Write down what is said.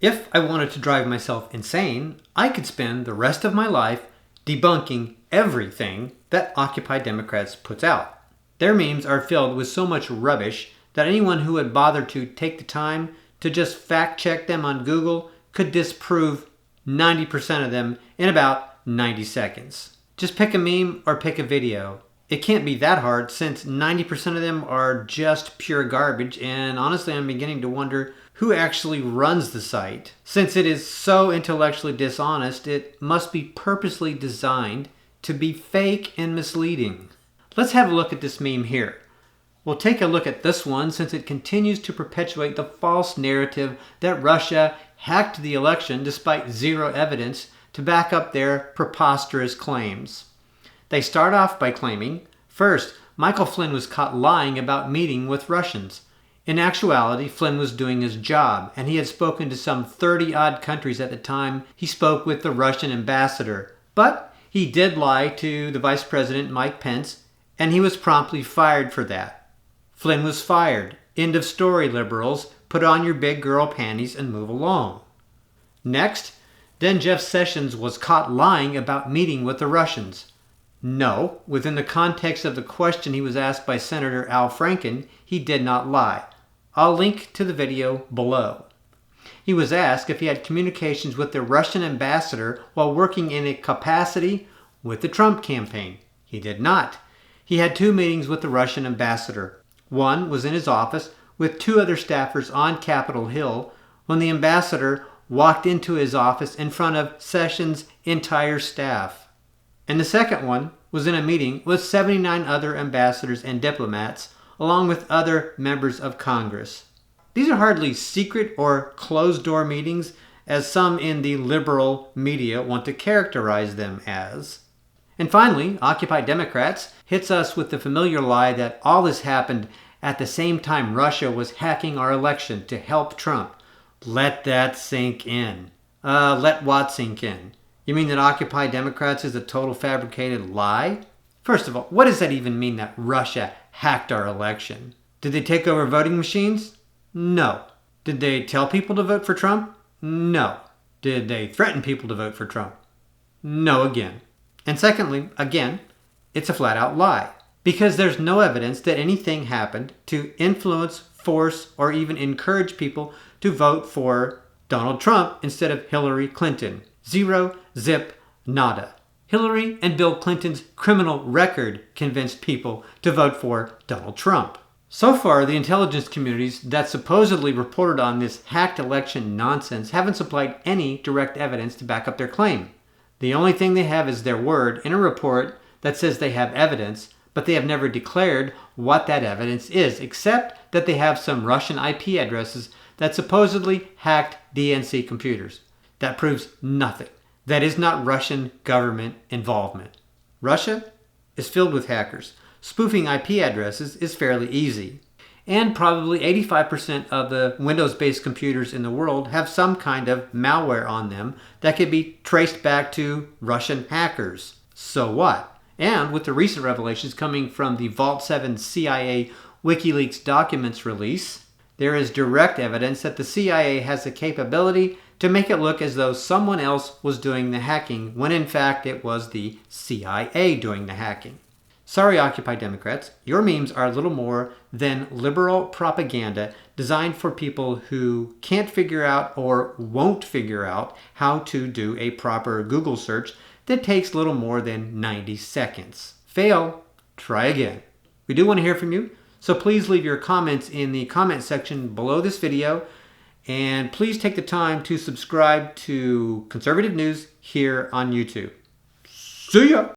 If I wanted to drive myself insane, I could spend the rest of my life debunking everything that Occupy Democrats puts out. Their memes are filled with so much rubbish that anyone who would bother to take the time to just fact check them on Google could disprove 90% of them in about 90 seconds. Just pick a meme or pick a video. It can't be that hard since 90% of them are just pure garbage, and honestly I'm beginning to wonder who actually runs the site. Since it is so intellectually dishonest, it must be purposely designed to be fake and misleading. Let's have a look at this meme here. We'll take a look at this one since it continues to perpetuate the false narrative that Russia hacked the election despite zero evidence to back up their preposterous claims. They start off by claiming, first, Michael Flynn was caught lying about meeting with Russians. In actuality, Flynn was doing his job, and he had spoken to some 30-odd countries at the time he spoke with the Russian ambassador. But he did lie to the Vice President Mike Pence, and he was promptly fired for that. Flynn was fired. End of story, liberals. Put on your big girl panties and move along. Next, then Jeff Sessions was caught lying about meeting with the Russians. No, within the context of the question he was asked by Senator Al Franken, he did not lie. I'll link to the video below. He was asked if he had communications with the Russian ambassador while working in a capacity with the Trump campaign. He did not. He had 2 meetings with the Russian ambassador. One was in his office with 2 other staffers on Capitol Hill when the ambassador walked into his office in front of Sessions' entire staff. And the second one was in a meeting with 79 other ambassadors and diplomats, along with other members of Congress. These are hardly secret or closed-door meetings, as some in the liberal media want to characterize them as. And finally, Occupy Democrats hits us with the familiar lie that all this happened at the same time Russia was hacking our election to help Trump. Let that sink in. Let what sink in? You mean that Occupy Democrats is a total fabricated lie? First of all, what does that even mean that Russia hacked our election? Did they take over voting machines? No. Did they tell people to vote for Trump? No. Did they threaten people to vote for Trump? No again. And secondly, again, it's a flat-out lie. Because there's no evidence that anything happened to influence, force, or even encourage people to vote for Donald Trump instead of Hillary Clinton. Zero, zip, nada. Hillary and Bill Clinton's criminal record convinced people to vote for Donald Trump. So far, the intelligence communities that supposedly reported on this hacked election nonsense haven't supplied any direct evidence to back up their claim. The only thing they have is their word in a report that says they have evidence, but they have never declared what that evidence is, except that they have some Russian IP addresses that supposedly hacked DNC computers. That proves nothing. That is not Russian government involvement. Russia is filled with hackers. Spoofing IP addresses is fairly easy. And probably 85% of the Windows-based computers in the world have some kind of malware on them that could be traced back to Russian hackers. So what? And with the recent revelations coming from the Vault 7 CIA WikiLeaks documents release, there is direct evidence that the CIA has the capability to make it look as though someone else was doing the hacking, when in fact it was the CIA doing the hacking. Sorry, Occupy Democrats, your memes are a little more than liberal propaganda designed for people who can't figure out or won't figure out how to do a proper Google search that takes little more than 90 seconds. Fail, try again. We do want to hear from you, so please leave your comments in the comment section below this video, and please take the time to subscribe to Conservative News here on YouTube. See ya!